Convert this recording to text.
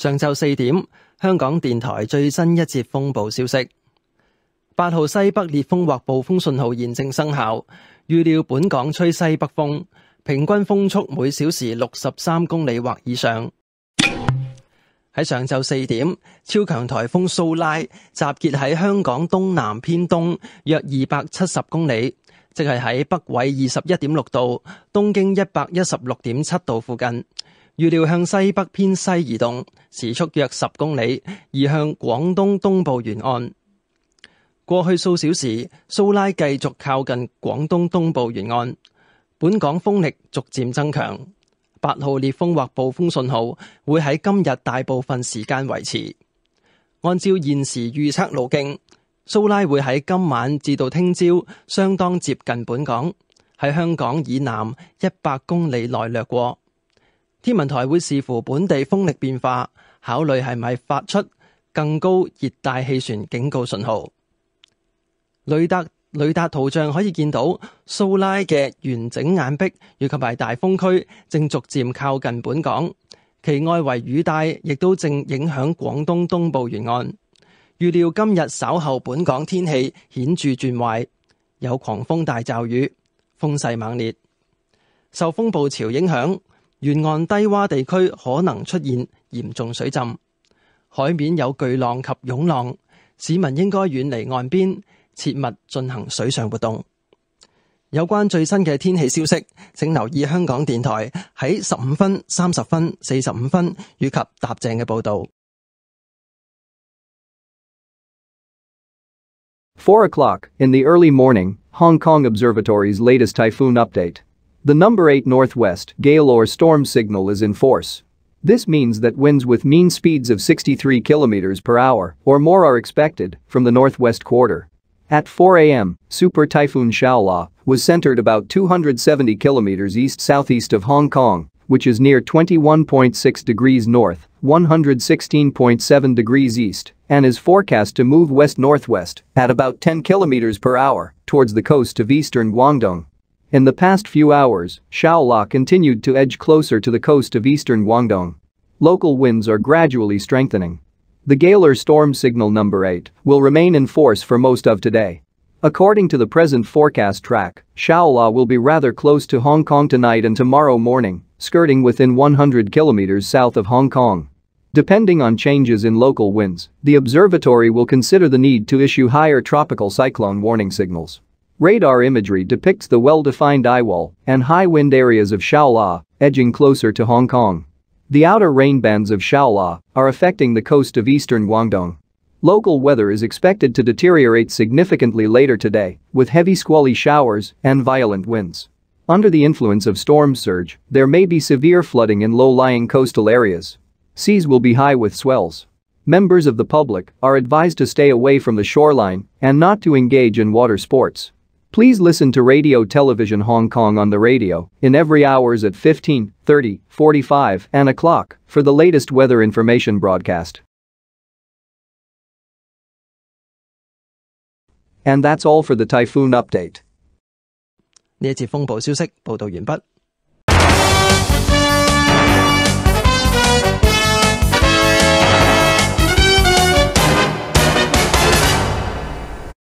上晝4點，香港電台最新一節風暴消息：8號西北烈風或暴風信號現正生效，預料本港吹西北風，平均風速每小時63公里或以上。喺上晝4點，超強颱風蘇拉集結喺香港東南偏東約270公里，即係喺北緯21.6度、東經116.7度附近。預料向西北偏西移動，時速約10公里，移向廣東東部沿岸。過去數小時，蘇拉繼續靠近廣東東部沿岸，本港風力逐漸增強。8號烈風或暴風信號會喺今日大部分時間維持。按照現時預測路徑，蘇拉會喺今晚至到聽朝相當接近本港，喺香港以南100公里內掠過。天文台會視乎本地風力變化，考慮係咪發出更高熱帶氣旋警告信號。雷達圖像可以見到蘇拉嘅完整眼壁以及埋大風區正逐漸靠近本港，其外圍雨帶亦都正影響廣東東部沿岸。預料今日稍後本港天氣顯著轉壞，有狂風大驟雨，風勢猛烈。受風暴潮影響，沿岸低洼地區可能出現嚴重水浸，海面有巨浪及湧浪，市民應該遠離岸邊，切勿進行水上活動。有關最新嘅天氣消息，請留意香港電台喺15分、30分、45分以及踏正嘅報導。4 o'clock in the early morning, Hong Kong Observatory's latest typhoon update. The number 8 northwest gale or storm signal is in force. This means that winds with mean speeds of 63 km per hour or more are expected from the northwest quarter. At 4 a.m., Super Typhoon Shaola was centered about 270 km east-southeast of Hong Kong, which is near 21.6 degrees north, 116.7 degrees east, and is forecast to move west-northwest at about 10 km per hour towards the coast of eastern Guangdong. In the past few hours, Shaola continued to edge closer to the coast of eastern Guangdong. Local winds are gradually strengthening. The gale or storm signal number 8 will remain in force for most of today. According to the present forecast track, Shaola will be rather close to Hong Kong tonight and tomorrow morning, skirting within 100 kilometers south of Hong Kong. Depending on changes in local winds, the observatory will consider the need to issue higher tropical cyclone warning signals. Radar imagery depicts the well-defined eyewall and high wind areas of Shaola edging closer to Hong Kong. The outer rain bands of Shaola are affecting the coast of eastern Guangdong. Local weather is expected to deteriorate significantly later today, with heavy squally showers and violent winds. Under the influence of storm surge, there may be severe flooding in low-lying coastal areas. Seas will be high with swells. Members of the public are advised to stay away from the shoreline and not to engage in water sports. Please listen to Radio Television Hong Kong on the radio in every hours at 15, 30, 45 and o'clock for the latest weather information broadcast. And that's all for the typhoon update. 呢一節風暴消息報導完畢。